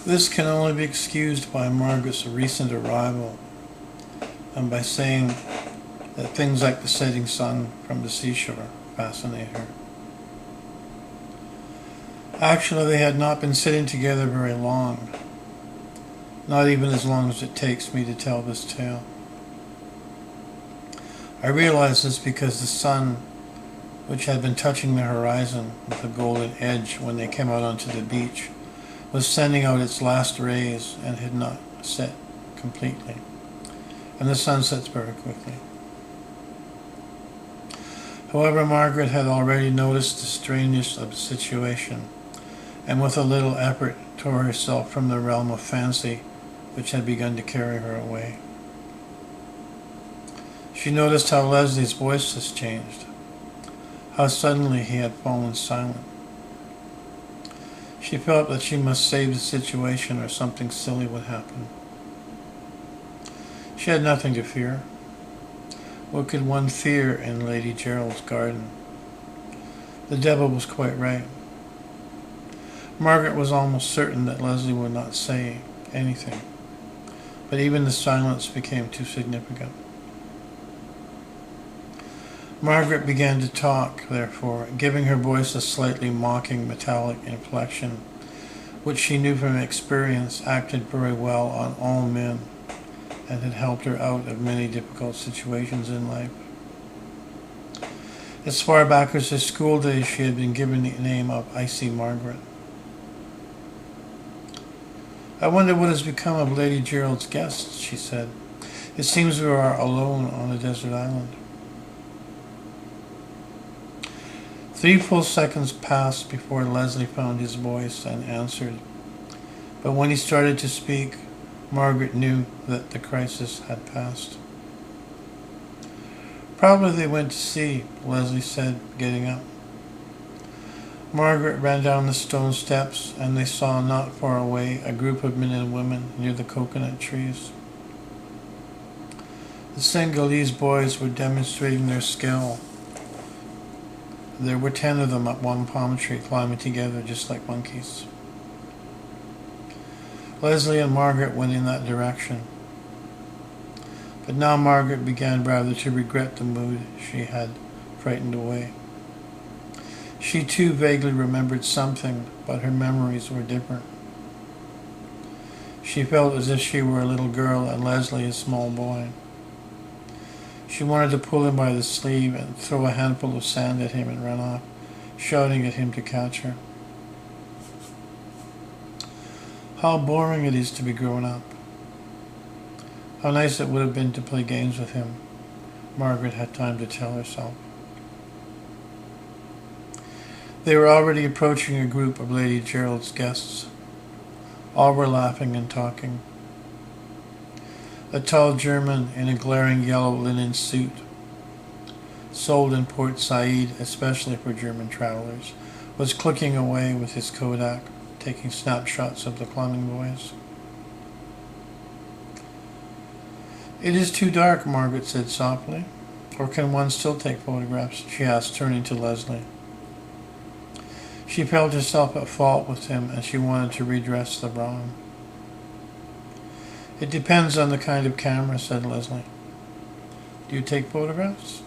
This can only be excused by Margaret's recent arrival, and by saying that things like the setting sun from the seashore fascinate her. Actually, they had not been sitting together very long, not even as long as it takes me to tell this tale. I realize this because the sun, which had been touching the horizon with a golden edge when they came out onto the beach, was sending out its last rays and had not set completely. And the sun sets very quickly. However, Margaret had already noticed the strangeness of the situation, and with a little effort tore herself from the realm of fancy which had begun to carry her away. She noticed how Leslie's voice has changed, how suddenly he had fallen silent. She felt that she must save the situation or something silly would happen. She had nothing to fear. What could one fear in Lady Gerald's garden? The devil was quite right. Margaret was almost certain that Leslie would not say anything, but even the silence became too significant. Margaret began to talk, therefore, giving her voice a slightly mocking metallic inflection, which she knew from experience acted very well on all men and had helped her out of many difficult situations in life. As far back as her school days, she had been given the name of Icy Margaret. "I wonder what has become of Lady Gerald's guests," she said. "It seems we are alone on a desert island." 3 full seconds passed before Leslie found his voice and answered. But when he started to speak, Margaret knew that the crisis had passed. "Probably they went to sea," Leslie said, getting up. Margaret ran down the stone steps, and they saw not far away a group of men and women near the coconut trees. The Senegalese boys were demonstrating their skill. There were 10 of them up one palm tree climbing together just like monkeys. Leslie and Margaret went in that direction. But now Margaret began rather to regret the mood she had frightened away. She too vaguely remembered something, but her memories were different. She felt as if she were a little girl and Leslie a small boy. She wanted to pull him by the sleeve and throw a handful of sand at him and run off, shouting at him to catch her. How boring it is to be grown up. How nice it would have been to play games with him, Margaret had time to tell herself. They were already approaching a group of Lady Gerald's guests. All were laughing and talking. A tall German in a glaring yellow linen suit, sold in Port Said especially for German travelers, was clicking away with his Kodak, taking snapshots of the climbing boys. "It is too dark," Margaret said softly. "Or can one still take photographs?" she asked, turning to Leslie. She felt herself at fault with him, and she wanted to redress the wrong. "It depends on the kind of camera," said Leslie. "Do you take photographs?"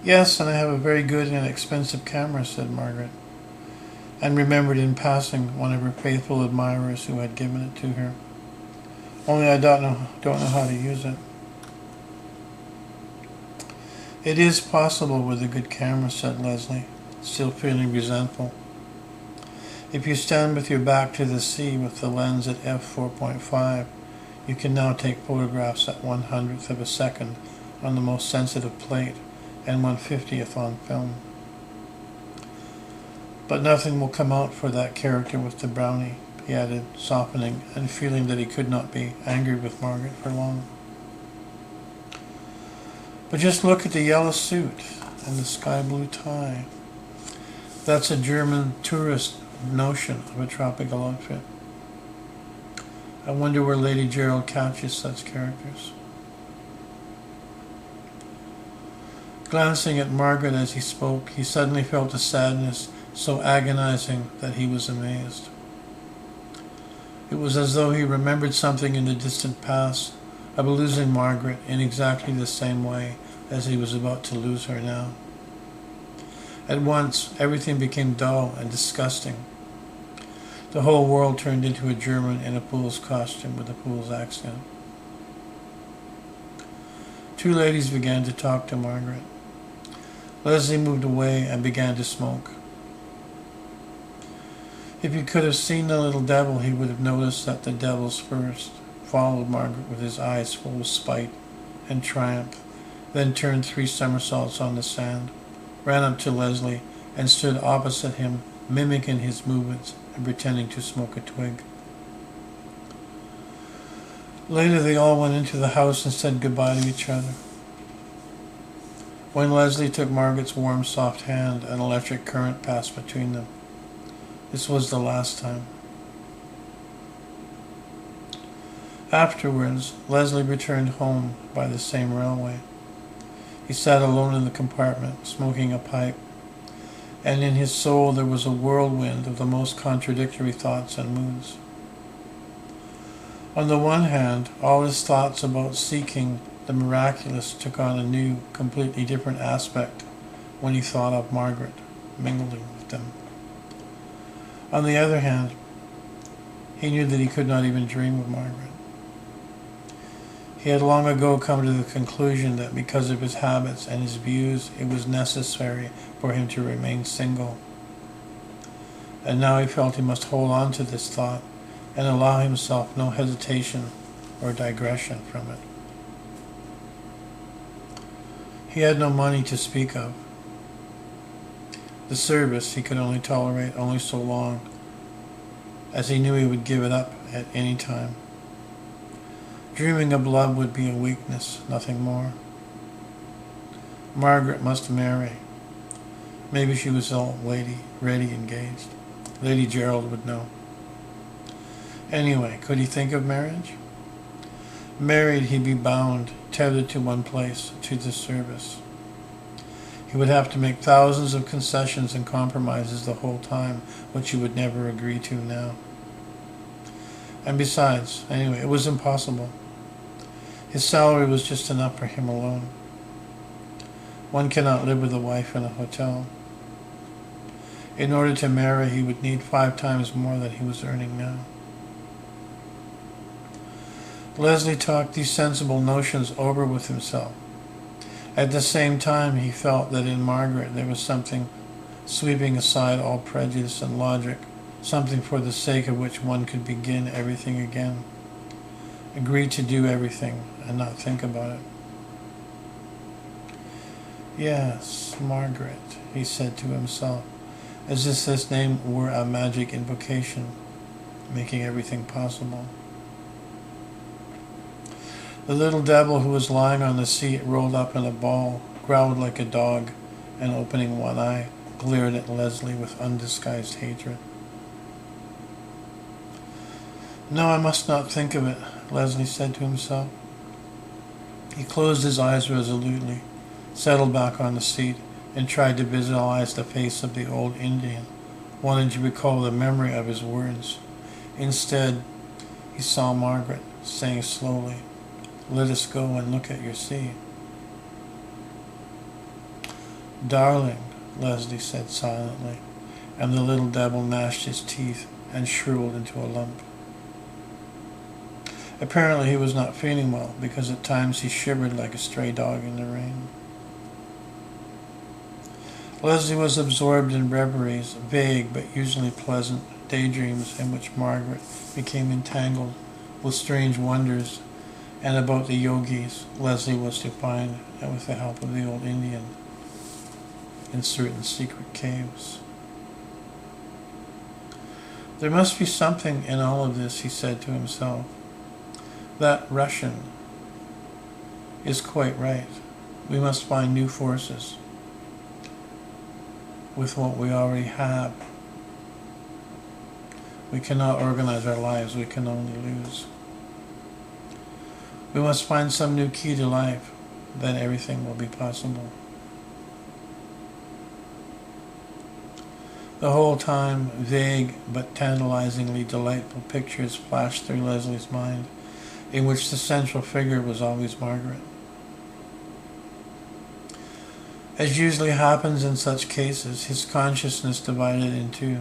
"Yes, and I have a very good and expensive camera," said Margaret, and remembered in passing one of her faithful admirers who had given it to her. "Only I don't know how to use it." "It is possible with a good camera," said Leslie, still feeling resentful. "If you stand with your back to the sea with the lens at f/4.5, you can now take photographs at 1/100th of a second on the most sensitive plate and 1/50th on film. But nothing will come out for that character with the brownie," he added, softening and feeling that he could not be angry with Margaret for long. "But just look at the yellow suit and the sky blue tie. That's a German tourist notion of a tropical outfit. I wonder where Lady Gerald catches such characters." Glancing at Margaret as he spoke, he suddenly felt a sadness so agonizing that he was amazed. It was as though he remembered something in the distant past, of losing Margaret in exactly the same way as he was about to lose her now. At once, everything became dull and disgusting. The whole world turned into a German in a Pool's costume with a Pool's accent. Two ladies began to talk to Margaret. Leslie moved away and began to smoke. If you could have seen the little devil, he would have noticed that the devil's first followed Margaret with his eyes full of spite and triumph, then turned 3 somersaults on the sand, ran up to Leslie, and stood opposite him, mimicking his movements and pretending to smoke a twig. Later they all went into the house and said goodbye to each other. When Leslie took Margaret's warm, soft hand, an electric current passed between them. This was the last time. Afterwards, Leslie returned home by the same railway. He sat alone in the compartment, smoking a pipe, and in his soul there was a whirlwind of the most contradictory thoughts and moods. On the one hand, all his thoughts about seeking the miraculous took on a new, completely different aspect when he thought of Margaret mingling with them. On the other hand, he knew that he could not even dream of Margaret. He had long ago come to the conclusion that because of his habits and his views, it was necessary for him to remain single. And now he felt he must hold on to this thought and allow himself no hesitation or digression from it. He had no money to speak of. The service he could only tolerate only so long, as he knew he would give it up at any time. Dreaming of love would be a weakness, nothing more. Margaret must marry. Maybe she was already engaged. Lady Gerald would know. Anyway, could he think of marriage? Married, he'd be bound, tethered to one place, to the service. He would have to make thousands of concessions and compromises the whole time, which he would never agree to now. And besides, anyway, it was impossible. His salary was just enough for him alone. One cannot live with a wife in a hotel. In order to marry, he would need 5 times more than he was earning now. Leslie talked these sensible notions over with himself. At the same time, he felt that in Margaret there was something sweeping aside all prejudice and logic, something for the sake of which one could begin everything again, agree to do everything and not think about it. Yes, Margaret, he said to himself, as if this name were a magic invocation, making everything possible. The little devil who was lying on the seat rolled up in a ball, growled like a dog, and opening one eye, glared at Leslie with undisguised hatred. No, I must not think of it, Leslie said to himself. He closed his eyes resolutely, settled back on the seat, and tried to visualize the face of the old Indian, wanting to recall the memory of his words. Instead, he saw Margaret saying slowly, "Let us go and look at your sea." "Darling," Leslie said silently, and the little devil gnashed his teeth and shriveled into a lump. Apparently he was not feeling well, because at times he shivered like a stray dog in the rain. Leslie was absorbed in reveries, vague but usually pleasant daydreams in which Margaret became entangled with strange wonders and about the yogis Leslie was to find, and with the help of the old Indian, in certain secret caves. There must be something in all of this, he said to himself. That Russian is quite right. We must find new forces with what we already have. We cannot organize our lives, we can only lose. We must find some new key to life, then everything will be possible. The whole time, vague but tantalizingly delightful pictures flashed through Leslie's mind, in which the central figure was always Margaret. As usually happens in such cases, his consciousness divided in two.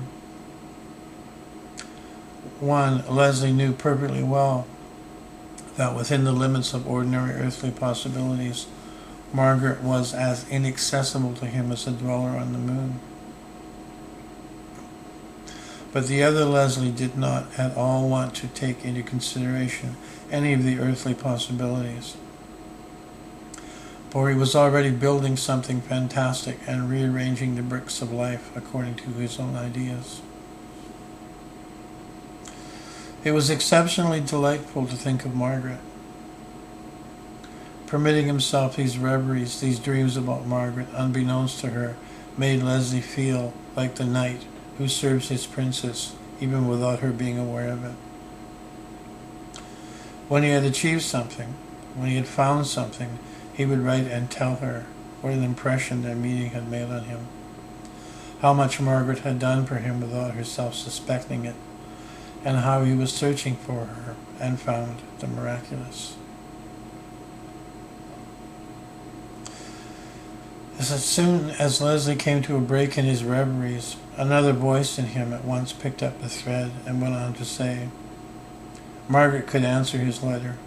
One, Leslie knew perfectly well that within the limits of ordinary earthly possibilities, Margaret was as inaccessible to him as a dweller on the moon. But the other Leslie did not at all want to take into consideration any of the earthly possibilities, for he was already building something fantastic and rearranging the bricks of life according to his own ideas. It was exceptionally delightful to think of Margaret. Permitting himself these reveries, these dreams about Margaret, unbeknownst to her, made Leslie feel like the knight who serves his princess, even without her being aware of it. When he had achieved something, when he had found something, he would write and tell her what an impression their meeting had made on him, how much Margaret had done for him without herself suspecting it, and how he was searching for her and found the miraculous. As soon as Leslie came to a break in his reveries, another voice in him at once picked up the thread and went on to say, Margaret could answer his letter,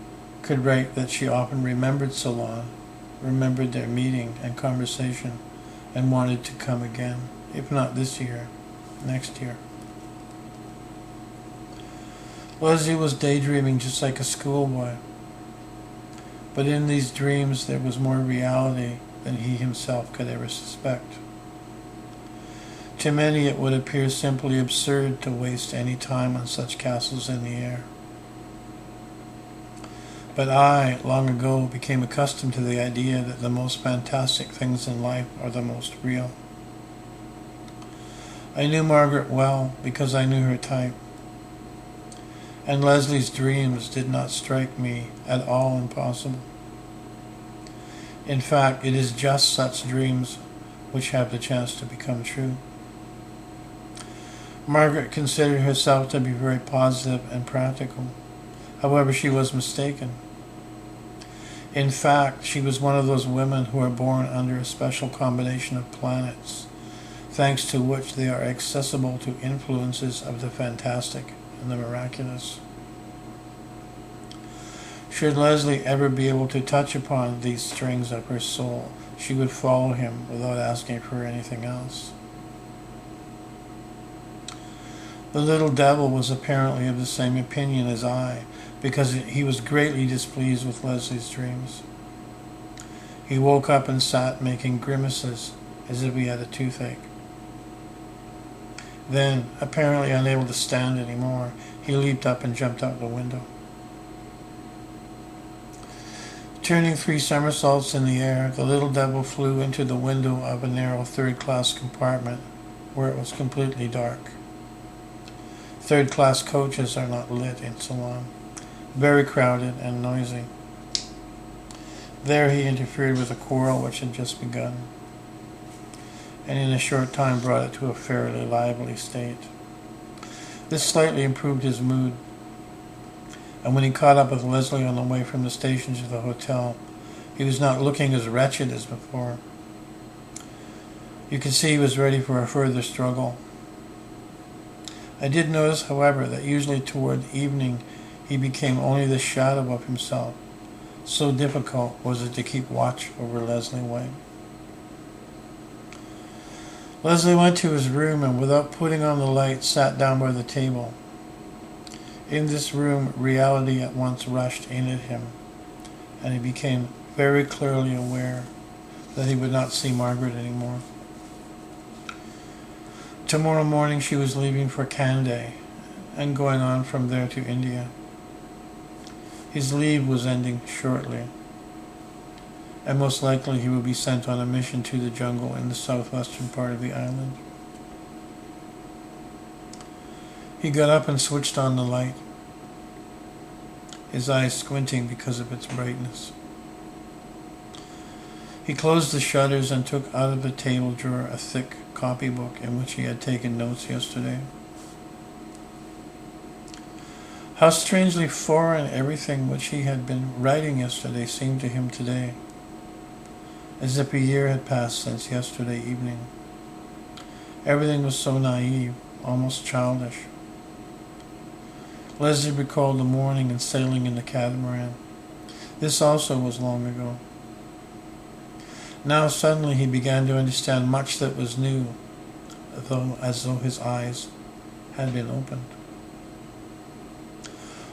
could write that she often remembered Ceylon, remembered their meeting and conversation, and wanted to come again, if not this year, next year. Leslie was daydreaming just like a schoolboy, but in these dreams there was more reality than he himself could ever suspect. To many it would appear simply absurd to waste any time on such castles in the air. But I, long ago, became accustomed to the idea that the most fantastic things in life are the most real. I knew Margaret well because I knew her type, and Leslie's dreams did not strike me at all impossible. In fact, it is just such dreams which have the chance to become true. Margaret considered herself to be very positive and practical. However, she was mistaken. In fact, she was one of those women who are born under a special combination of planets, thanks to which they are accessible to influences of the fantastic and the miraculous. Should Leslie ever be able to touch upon these strings of her soul, she would follow him without asking for anything else. The little devil was apparently of the same opinion as I, because he was greatly displeased with Leslie's dreams. He woke up and sat making grimaces as if he had a toothache. Then, apparently unable to stand anymore, he leaped up and jumped out the window. Turning 3 somersaults in the air, the little devil flew into the window of a narrow third-class compartment where it was completely dark. Third-class coaches are not lit in Ceylon, very crowded and noisy. There he interfered with a quarrel which had just begun, and in a short time brought it to a fairly lively state. This slightly improved his mood, and when he caught up with Leslie on the way from the station to the hotel, he was not looking as wretched as before. You could see he was ready for a further struggle. I did notice, however, that usually toward evening he became only the shadow of himself. So difficult was it to keep watch over Leslie White. Leslie went to his room and, without putting on the light, sat down by the table. In this room, reality at once rushed in at him, and he became very clearly aware that he would not see Margaret anymore. Tomorrow morning she was leaving for Kandy and going on from there to India. His leave was ending shortly, and most likely he would be sent on a mission to the jungle in the southwestern part of the island. He got up and switched on the light, his eyes squinting because of its brightness. He closed the shutters and took out of the table drawer a thick copybook in which he had taken notes yesterday. How strangely foreign everything which he had been writing yesterday seemed to him today, as if a year had passed since yesterday evening. Everything was so naive, almost childish. Leslie recalled the morning and sailing in the catamaran. This also was long ago. Now suddenly he began to understand much that was new, as though his eyes had been opened.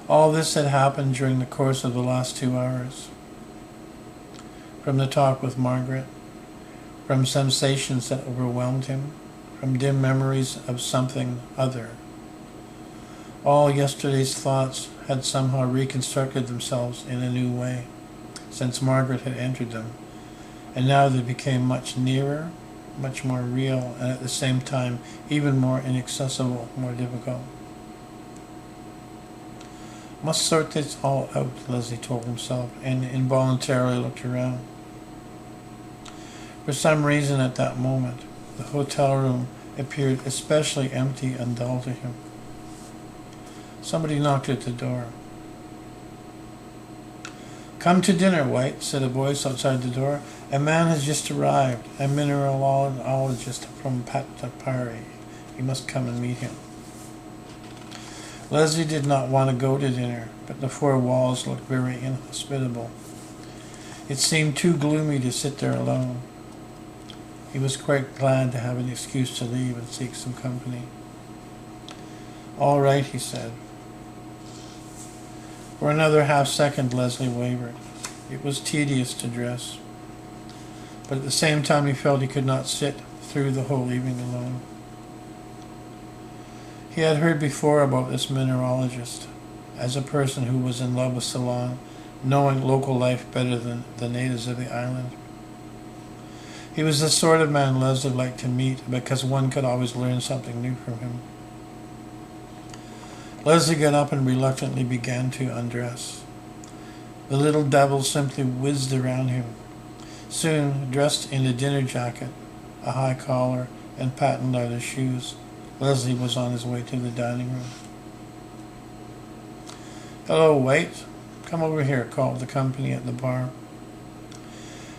All this had happened during the course of the last 2 hours. From the talk with Margaret, from sensations that overwhelmed him, from dim memories of something other. All yesterday's thoughts had somehow reconstructed themselves in a new way, since Margaret had entered them, and now they became much nearer, much more real, and at the same time even more inaccessible, more difficult. Must sort this all out, Leslie told himself, and involuntarily looked around. For some reason at that moment, the hotel room appeared especially empty and dull to him. Somebody knocked at the door. "Come to dinner, White," said a voice outside the door. "A man has just arrived, a mineralogist from Patapari. You must come and meet him." Leslie did not want to go to dinner, but the 4 walls looked very inhospitable. It seemed too gloomy to sit there alone. He was quite glad to have an excuse to leave and seek some company. "All right," he said. For another half-second Leslie wavered. It was tedious to dress, but at the same time he felt he could not sit through the whole evening alone. He had heard before about this mineralogist, as a person who was in love with Ceylon, knowing local life better than the natives of the island. He was the sort of man Leslie liked to meet because one could always learn something new from him. Leslie got up and reluctantly began to undress. The little devil simply whizzed around him. Soon, dressed in a dinner jacket, a high collar, and patent leather shoes, Leslie was on his way to the dining room. "Hello, White. Come over here," called the company at the bar.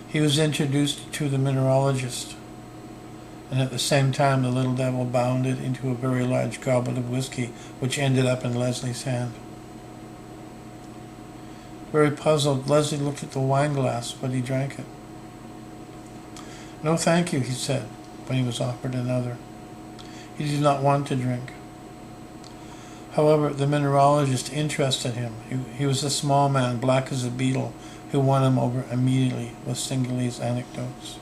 He was introduced to the mineralogist, and at the same time the little devil bounded into a very large goblet of whiskey, which ended up in Leslie's hand. Very puzzled, Leslie looked at the wine glass, but he drank it. "No, thank you," he said, when he was offered another. He did not want to drink. However, the mineralogist interested him. He was a small man, black as a beetle, who won him over immediately with Singalese anecdotes.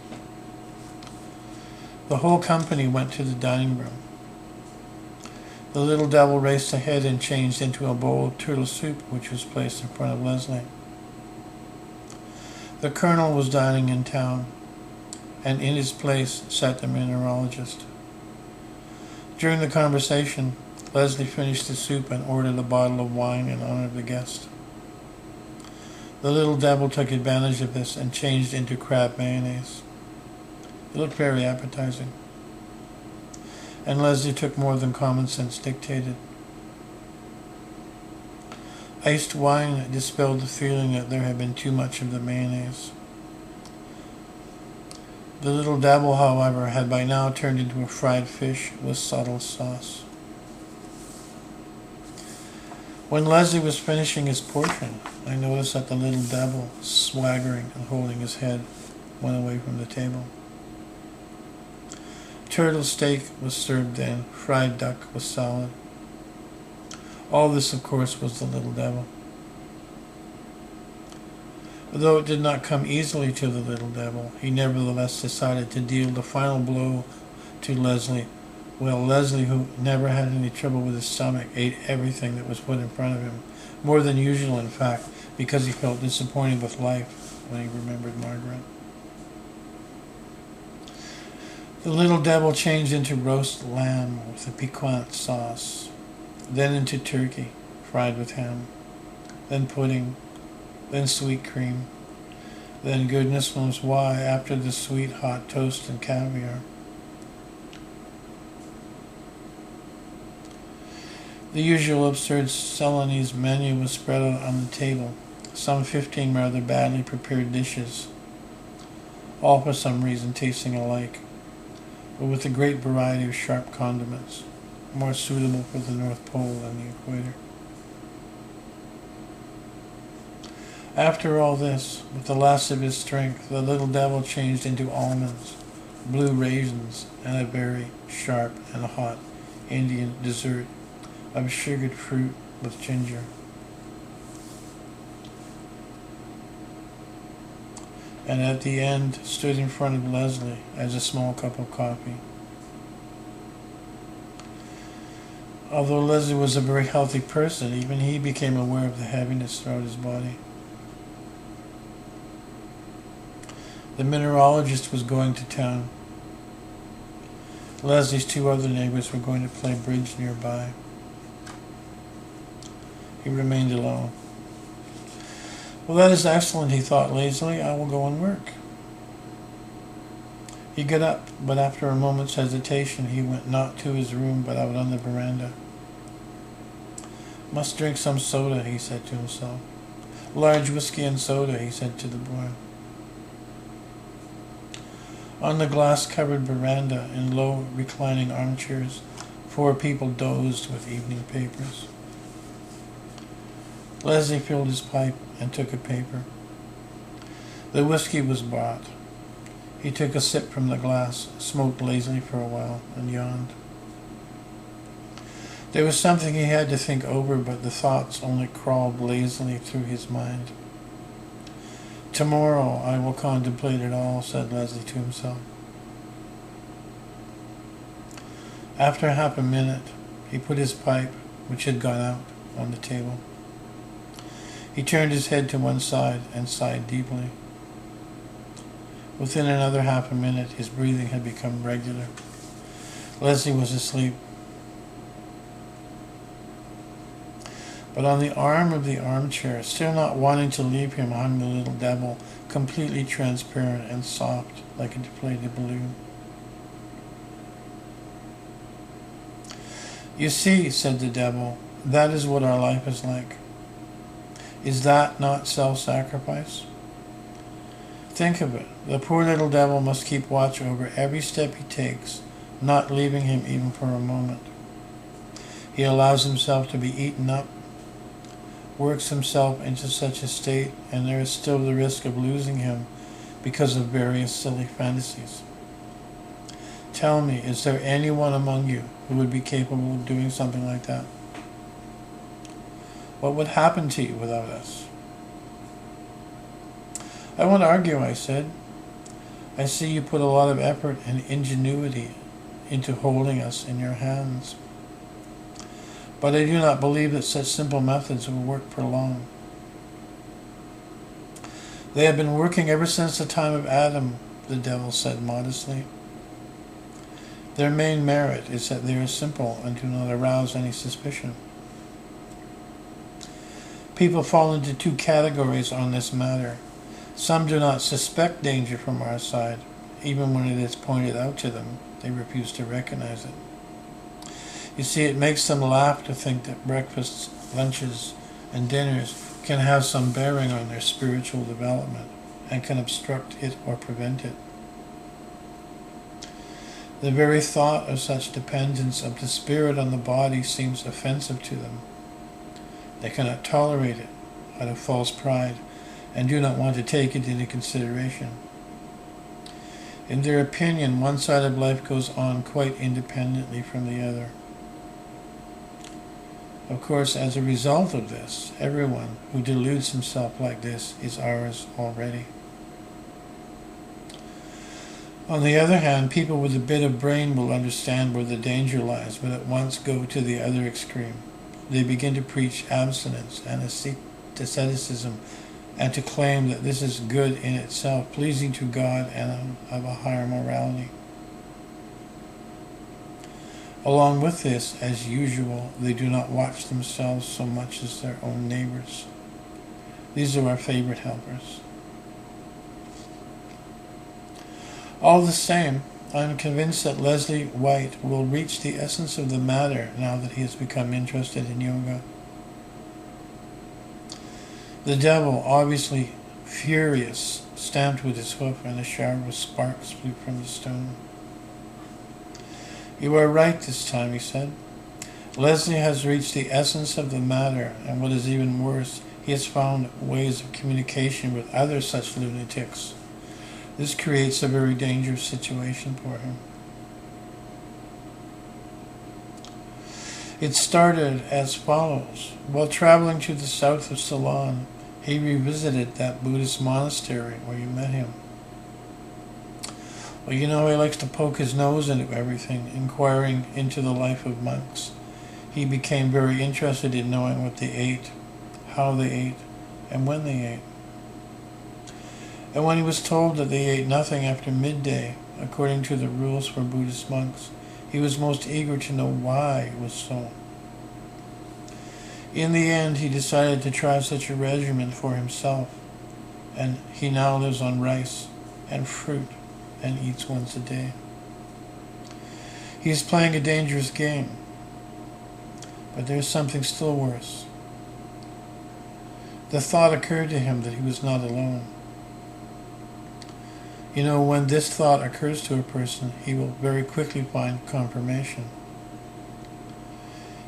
The whole company went to the dining room. The little devil raced ahead and changed into a bowl of turtle soup, which was placed in front of Leslie. The colonel was dining in town, and in his place sat the mineralogist. During the conversation, Leslie finished the soup and ordered a bottle of wine in honor of the guest. The little devil took advantage of this and changed into crab mayonnaise. It looked very appetizing, and Leslie took more than common sense dictated. Iced wine dispelled the feeling that there had been too much of the mayonnaise. The little devil, however, had by now turned into a fried fish with subtle sauce. When Leslie was finishing his portion, I noticed that the little devil, swaggering and holding his head, went away from the table. Turtle steak was served then, fried duck with salad. All this, of course, was the little devil. Though it did not come easily to the little devil, he nevertheless decided to deal the final blow to Leslie. Well, Leslie, who never had any trouble with his stomach, ate everything that was put in front of him, more than usual, in fact, because he felt disappointed with life when he remembered Margaret. The little devil changed into roast lamb with a piquant sauce, then into turkey, fried with ham, then pudding, then sweet cream, then goodness knows why, after the sweet hot toast and caviar. The usual absurd Celanese menu was spread out on the table, some 15 rather badly prepared dishes, all for some reason tasting alike, but with a great variety of sharp condiments, more suitable for the North Pole than the equator. After all this, with the last of his strength, the little devil changed into almonds, blue raisins, and a very sharp and hot Indian dessert of sugared fruit with ginger. And at the end stood in front of Leslie as a small cup of coffee. Although Leslie was a very healthy person, even he became aware of the heaviness throughout his body. The mineralogist was going to town. Leslie's two other neighbors were going to play bridge nearby. He remained alone. Well, that is excellent, he thought lazily. I will go and work. He got up, but after a moment's hesitation, he went not to his room, but out on the veranda. Must drink some soda, he said to himself. Large whiskey and soda, he said to the boy. On the glass-covered veranda, in low, reclining armchairs, 4 people dozed with evening papers. Leslie filled his pipe and took a paper. The whiskey was brought. He took a sip from the glass, smoked lazily for a while, and yawned. There was something he had to think over, but the thoughts only crawled lazily through his mind. Tomorrow I will contemplate it all, said Leslie to himself. After half a minute, he put his pipe, which had gone out, on the table. He turned his head to one side and sighed deeply. Within another half a minute, his breathing had become regular. Leslie was asleep. But on the arm of the armchair, still not wanting to leave him, hung the little devil, completely transparent and soft, like a deflated balloon. You see, said the devil, that is what our life is like. Is that not self-sacrifice? Think of it. The poor little devil must keep watch over every step he takes, not leaving him even for a moment. He allows himself to be eaten up, works himself into such a state, and there is still the risk of losing him because of various silly fantasies. Tell me, is there anyone among you who would be capable of doing something like that? What would happen to you without us? I won't argue, I said. I see you put a lot of effort and ingenuity into holding us in your hands. But I do not believe that such simple methods will work for long. They have been working ever since the time of Adam, the devil said modestly. Their main merit is that they are simple and do not arouse any suspicion. People fall into 2 categories on this matter. Some do not suspect danger from our side. Even when it is pointed out to them, they refuse to recognize it. You see, it makes them laugh to think that breakfasts, lunches, and dinners can have some bearing on their spiritual development and can obstruct it or prevent it. The very thought of such dependence of the spirit on the body seems offensive to them. They cannot tolerate it out of false pride and do not want to take it into consideration. In their opinion, one side of life goes on quite independently from the other. Of course, as a result of this, everyone who deludes himself like this is ours already. On the other hand, people with a bit of brain will understand where the danger lies, but at once go to the other extreme. They begin to preach abstinence and asceticism and to claim that this is good in itself, pleasing to God and of a higher morality. Along with this, as usual, they do not watch themselves so much as their own neighbors. These are our favorite helpers. All the same, I'm convinced that Leslie White will reach the essence of the matter now that he has become interested in yoga. The devil, obviously furious, stamped with his hoof, and a shower of sparks flew from the stone. You are right this time, he said. Leslie has reached the essence of the matter, and what is even worse, he has found ways of communication with other such lunatics. This creates a very dangerous situation for him. It started as follows. While traveling to the south of Ceylon, he revisited that Buddhist monastery where you met him. Well, you know, he likes to poke his nose into everything, inquiring into the life of monks. He became very interested in knowing what they ate, how they ate, and when they ate. And when he was told that they ate nothing after midday, according to the rules for Buddhist monks, he was most eager to know why it was so. In the end, he decided to try such a regimen for himself, and he now lives on rice and fruit and eats once a day. He is playing a dangerous game, but there is something still worse. The thought occurred to him that he was not alone. You know, when this thought occurs to a person, he will very quickly find confirmation.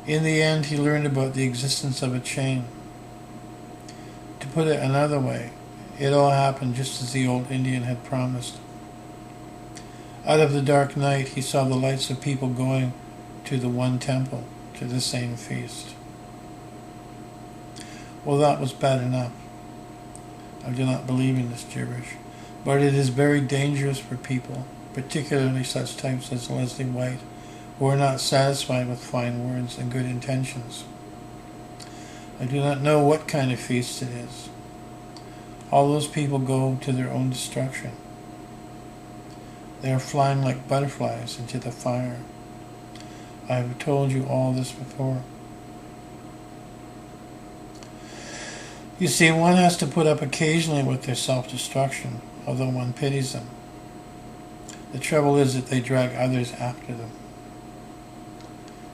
In the end, he learned about the existence of a chain. To put it another way, it all happened just as the old Indian had promised. Out of the dark night, he saw the lights of people going to the one temple, to the same feast. Well, that was bad enough. I do not believe in this gibberish. But it is very dangerous for people, particularly such types as Leslie White, who are not satisfied with fine words and good intentions. I do not know what kind of feast it is. All those people go to their own destruction. They are flying like butterflies into the fire. I have told you all this before. You see, one has to put up occasionally with their self-destruction, although one pities them. The trouble is that they drag others after them.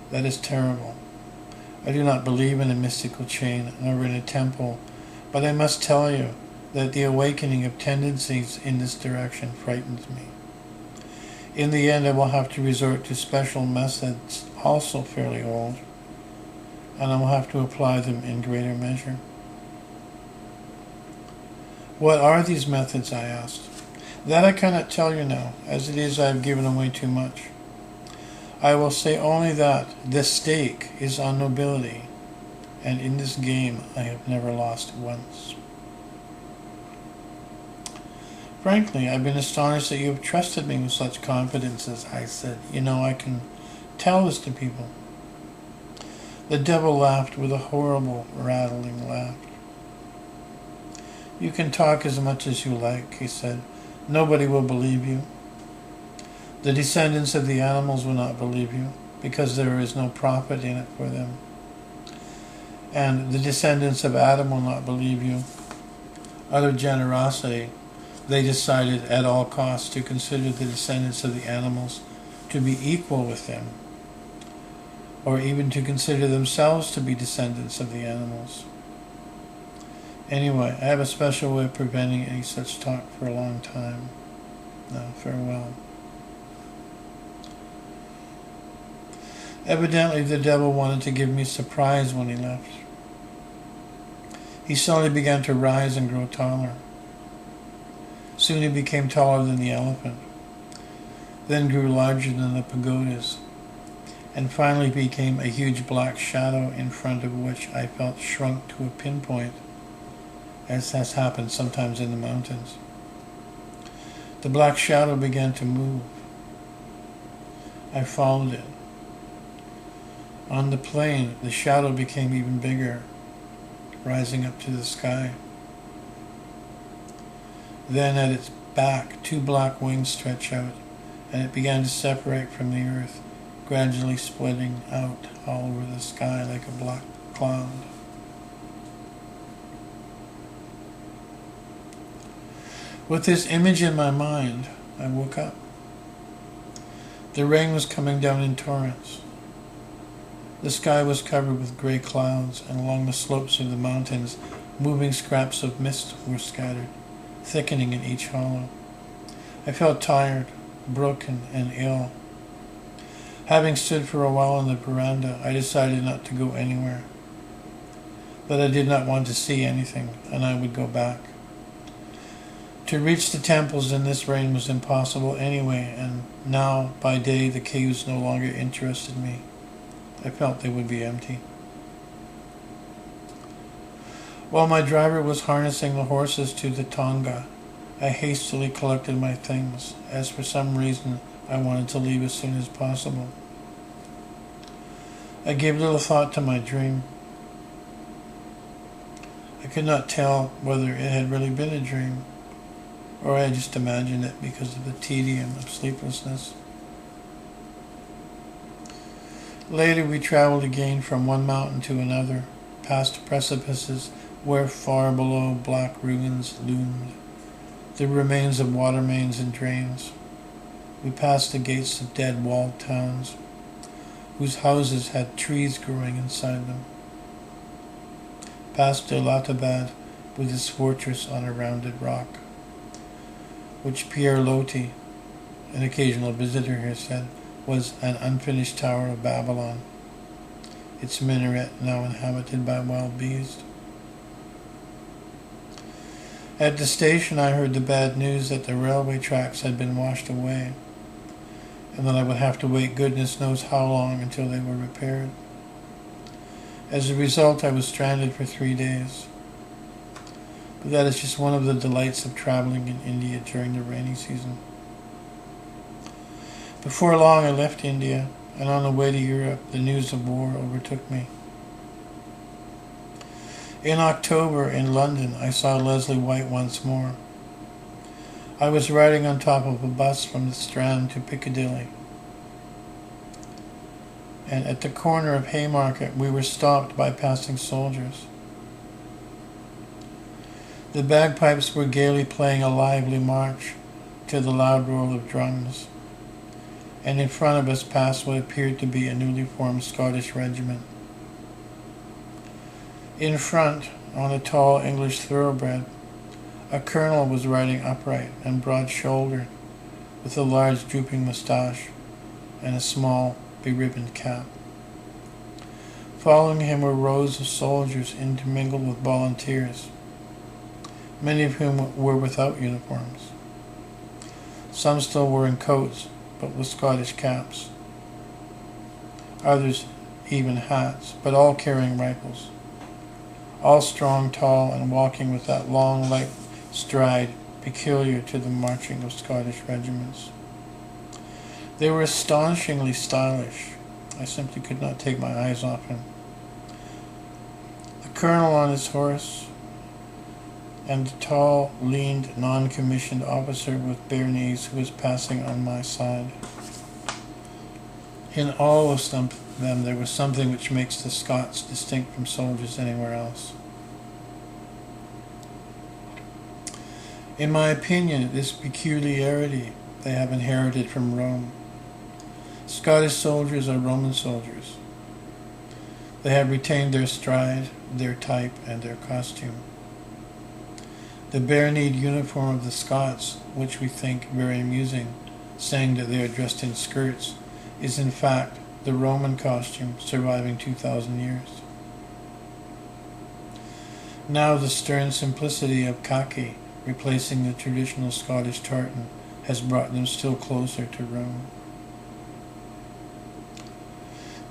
That is terrible. I do not believe in a mystical chain nor in a temple, but I must tell you that the awakening of tendencies in this direction frightens me. In the end, I will have to resort to special methods, also fairly old, and I will have to apply them in greater measure. What are these methods, I asked. That I cannot tell you now. As it is, I have given away too much. I will say only that the stake is on nobility, and in this game I have never lost once. Frankly, I've been astonished that you have trusted me with such confidence, as I said. You know, I can tell this to people. The devil laughed with a horrible, rattling laugh. You can talk as much as you like, he said. Nobody will believe you. The descendants of the animals will not believe you, because there is no profit in it for them. And the descendants of Adam will not believe you. Out of generosity, they decided at all costs to consider the descendants of the animals to be equal with them, or even to consider themselves to be descendants of the animals. Anyway, I have a special way of preventing any such talk for a long time. Now, farewell. Evidently, the devil wanted to give me a surprise when he left. He slowly began to rise and grow taller. Soon he became taller than the elephant, then grew larger than the pagodas, and finally became a huge black shadow in front of which I felt shrunk to a pinpoint, as has happened sometimes in the mountains. The black shadow began to move. I followed it. On the plain, the shadow became even bigger, rising up to the sky. Then at its back, two black wings stretched out, and it began to separate from the earth, gradually splitting out all over the sky like a black cloud. With this image in my mind, I woke up. The rain was coming down in torrents. The sky was covered with grey clouds, and along the slopes of the mountains, moving scraps of mist were scattered, thickening in each hollow. I felt tired, broken, and ill. Having stood for a while on the veranda, I decided not to go anywhere. That I did not want to see anything, and I would go back. To reach the temples in this rain was impossible anyway, and now, by day, the caves no longer interested me. I felt they would be empty. While my driver was harnessing the horses to the tonga, I hastily collected my things, as for some reason I wanted to leave as soon as possible. I gave little thought to my dream. I could not tell whether it had really been a dream, or I had just imagined it because of the tedium of sleeplessness. Later we traveled again from one mountain to another, past precipices where far below black ruins loomed, the remains of water mains and drains. We passed the gates of dead walled towns, whose houses had trees growing inside them. Past Delatabad with its fortress on a rounded rock, which Pierre Loti, an occasional visitor here, said was an unfinished tower of Babylon, its minaret now inhabited by wild bees. At the station I heard the bad news that the railway tracks had been washed away, and that I would have to wait goodness knows how long until they were repaired. As a result, I was stranded for 3 days. But that is just one of the delights of traveling in India during the rainy season. Before long I left India, and on the way to Europe, the news of war overtook me. In October, in London, I saw Leslie White once more. I was riding on top of a bus from the Strand to Piccadilly, and at the corner of Haymarket we were stopped by passing soldiers. The bagpipes were gaily playing a lively march to the loud roll of drums, and in front of us passed what appeared to be a newly formed Scottish regiment. In front, on a tall English thoroughbred, a colonel was riding upright and broad-shouldered, with a large drooping moustache and a small, beribboned cap. Following him were rows of soldiers intermingled with volunteers, many of whom were without uniforms. Some still wearing coats, but with Scottish caps. Others even hats, but all carrying rifles. All strong, tall, and walking with that long, light stride peculiar to the marching of Scottish regiments. They were astonishingly stylish. I simply could not take my eyes off him. The colonel on his horse, and the tall, lean, non-commissioned officer with bare knees who was passing on my side. In all of them there was something which makes the Scots distinct from soldiers anywhere else. In my opinion, this peculiarity they have inherited from Rome. Scottish soldiers are Roman soldiers. They have retained their stride, their type, and their costume. The bare-kneed uniform of the Scots, which we think very amusing, saying that they are dressed in skirts, is in fact the Roman costume surviving 2,000 years. Now the stern simplicity of khaki, replacing the traditional Scottish tartan, has brought them still closer to Rome.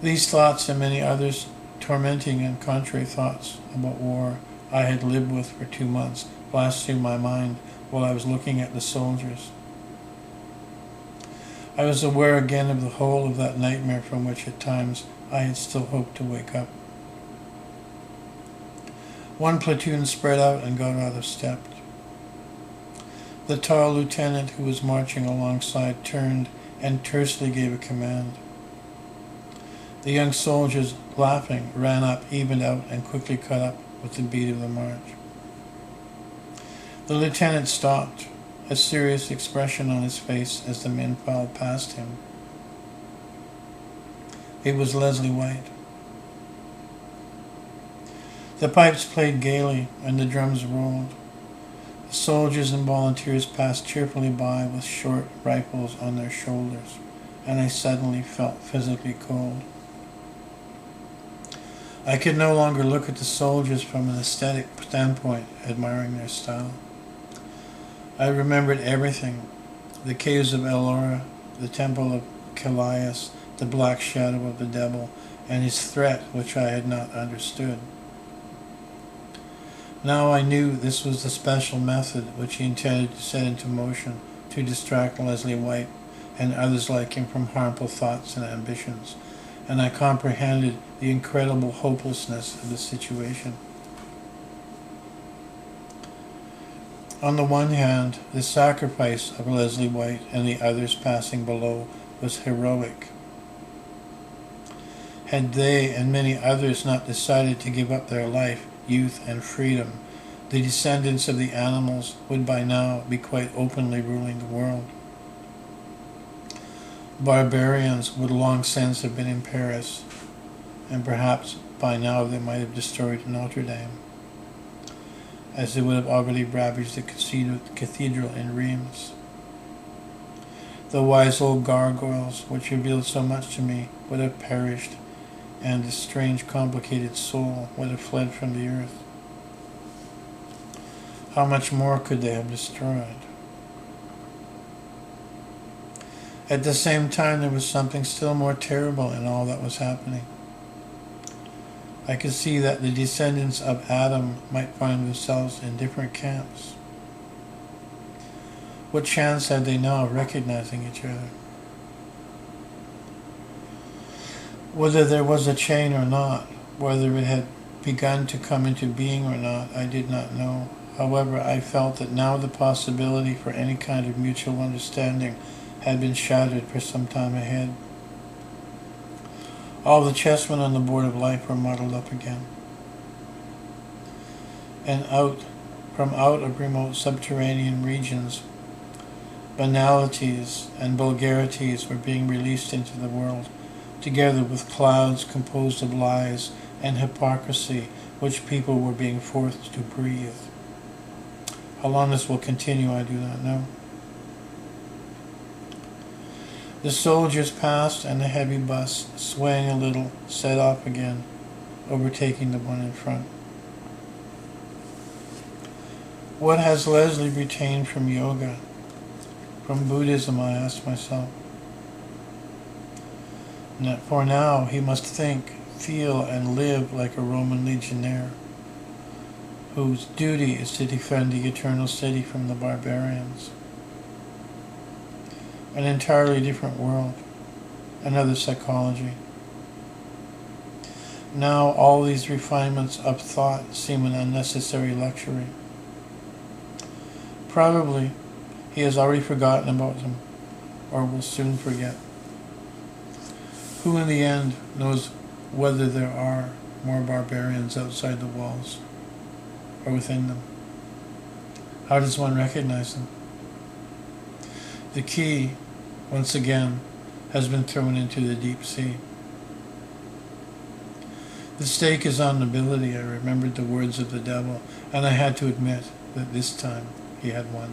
These thoughts and many others, tormenting and contrary thoughts about war I had lived with for 2 months, flashed through my mind while I was looking at the soldiers. I was aware again of the whole of that nightmare from which at times I had still hoped to wake up. One platoon spread out and got out of step. The tall lieutenant who was marching alongside turned and tersely gave a command. The young soldiers, laughing, ran up, evened out, and quickly caught up with the beat of the march. The lieutenant stopped, a serious expression on his face as the men filed past him. It was Leslie White. The pipes played gaily and the drums rolled. The soldiers and volunteers passed cheerfully by with short rifles on their shoulders, and I suddenly felt physically cold. I could no longer look at the soldiers from an aesthetic standpoint, admiring their style. I remembered everything: the caves of Ellora, the temple of Callias, the black shadow of the devil, and his threat which I had not understood. Now I knew this was the special method which he intended to set into motion to distract Leslie White and others like him from harmful thoughts and ambitions, and I comprehended the incredible hopelessness of the situation. On the one hand, the sacrifice of Leslie White and the others passing below was heroic. Had they and many others not decided to give up their life, youth, and freedom, the descendants of the animals would by now be quite openly ruling the world. Barbarians would long since have been in Paris, and perhaps by now they might have destroyed Notre Dame, as they would have already ravaged the cathedral in Reims. The wise old gargoyles, which revealed so much to me, would have perished, and the strange complicated soul would have fled from the earth. How much more could they have destroyed? At the same time, there was something still more terrible in all that was happening. I could see that the descendants of Adam might find themselves in different camps. What chance had they now of recognizing each other? Whether there was a chain or not, whether it had begun to come into being or not, I did not know. However, I felt that now the possibility for any kind of mutual understanding had been shattered for some time ahead. All the chessmen on the board of life were muddled up again. And from out of remote subterranean regions, banalities and vulgarities were being released into the world, together with clouds composed of lies and hypocrisy which people were being forced to breathe. How long this will continue, I do not know. The soldiers passed, and the heavy bus, swaying a little, set off again, overtaking the one in front. What has Leslie retained from yoga, from Buddhism, I asked myself. For now, he must think, feel, and live like a Roman legionnaire, whose duty is to defend the eternal city from the barbarians. An entirely different world, another psychology. Now all these refinements of thought seem an unnecessary luxury. Probably he has already forgotten about them, or will soon forget. Who in the end knows whether there are more barbarians outside the walls or within them? How does one recognize them? The key, once again, has been thrown into the deep sea. The stake is on nobility. I remembered the words of the devil, and I had to admit that this time he had won.